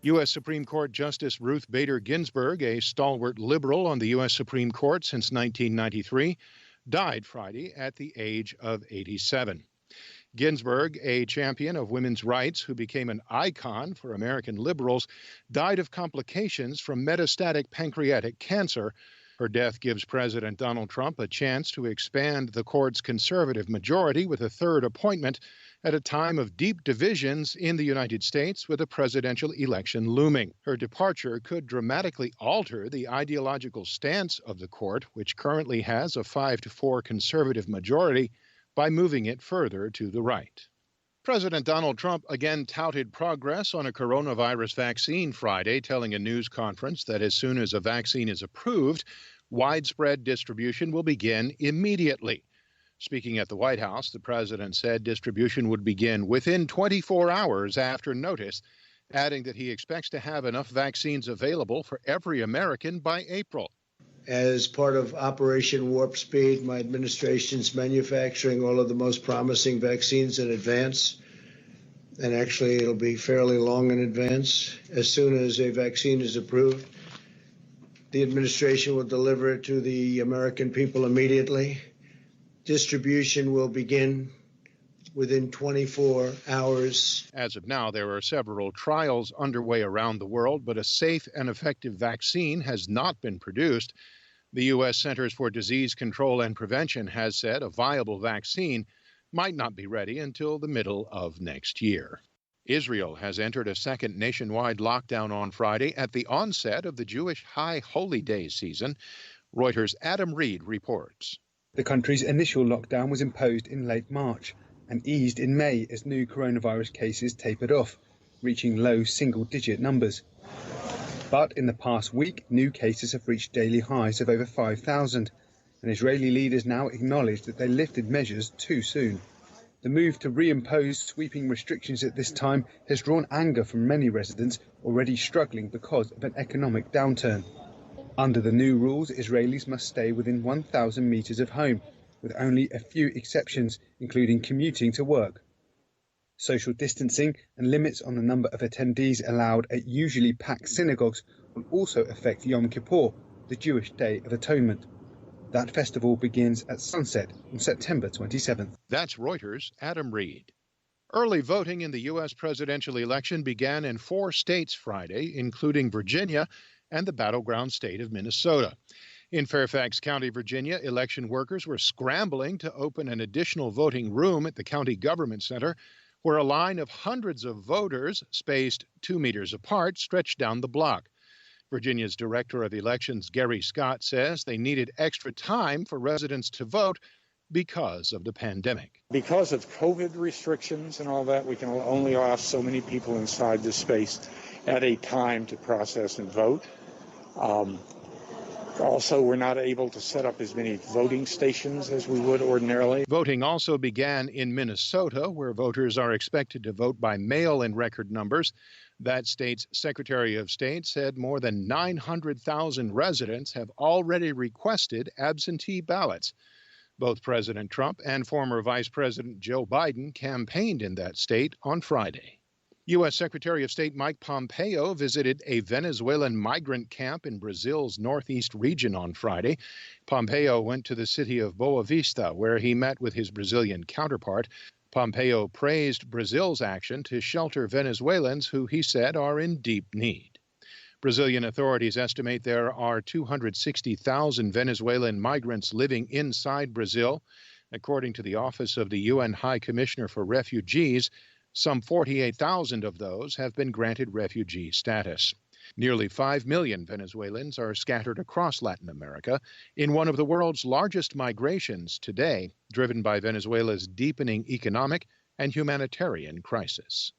U.S. Supreme Court Justice Ruth Bader Ginsburg, a stalwart liberal on the U.S. Supreme Court since 1993, died Friday at the age of 87. Ginsburg, a champion of women's rights who became an icon for American liberals, died of complications from metastatic pancreatic cancer. Her death gives President Donald Trump a chance to expand the court's conservative majority with a third appointment at a time of deep divisions in the United States with a presidential election looming. Her departure could dramatically alter the ideological stance of the court, which currently has a 5-4 conservative majority, by moving it further to the right. President Donald Trump again touted progress on a coronavirus vaccine Friday, telling a news conference that as soon as a vaccine is approved, widespread distribution will begin immediately. Speaking at the White House, the president said distribution would begin within 24 hours after notice, adding that he expects to have enough vaccines available for every American by April. As part of Operation Warp Speed, my administration's manufacturing all of the most promising vaccines in advance. And actually, it'll be fairly long in advance. As soon as a vaccine is approved, the administration will deliver it to the American people immediately. Distribution will begin within 24 hours. As of now, there are several trials underway around the world, but a safe and effective vaccine has not been produced. The U.S. Centers for Disease Control and Prevention has said a viable vaccine might not be ready until the middle of next year. Israel has entered a second nationwide lockdown on Friday at the onset of the Jewish High Holy Day season. Reuters' Adam Reed reports. The country's initial lockdown was imposed in late March and eased in May as new coronavirus cases tapered off, reaching low single-digit numbers. But in the past week, new cases have reached daily highs of over 5,000, and Israeli leaders now acknowledge that they lifted measures too soon. The move to reimpose sweeping restrictions at this time has drawn anger from many residents already struggling because of an economic downturn. Under the new rules, Israelis must stay within 1,000 meters of home, with only a few exceptions, including commuting to work. Social distancing and limits on the number of attendees allowed at usually packed synagogues will also affect Yom Kippur, the Jewish Day of Atonement. That festival begins at sunset on September 27th. That's Reuters' Adam Reed. Early voting in the U.S. presidential election began in 4 states Friday, including Virginia and the battleground state of Minnesota. In Fairfax County, Virginia, election workers were scrambling to open an additional voting room at the county government center, where a line of hundreds of voters, spaced 2 meters apart, stretched down the block. Virginia's Director of Elections, Gary Scott, says they needed extra time for residents to vote because of the pandemic. Because of COVID restrictions and all that, we can only allow so many people inside this space at a time to process and vote. Also, we're not able to set up as many voting stations as we would ordinarily. Voting also began in Minnesota, where voters are expected to vote by mail in record numbers. That state's Secretary of State said more than 900,000 residents have already requested absentee ballots. Both President Trump and former Vice President Joe Biden campaigned in that state on Friday. U.S. Secretary of State Mike Pompeo visited a Venezuelan migrant camp in Brazil's northeast region on Friday. Pompeo went to the city of Boa Vista, where he met with his Brazilian counterpart. Pompeo praised Brazil's action to shelter Venezuelans who he said are in deep need. Brazilian authorities estimate there are 260,000 Venezuelan migrants living inside Brazil. According to the Office of the UN High Commissioner for Refugees, some 48,000 of those have been granted refugee status. Nearly 5 million Venezuelans are scattered across Latin America in one of the world's largest migrations today, driven by Venezuela's deepening economic and humanitarian crisis.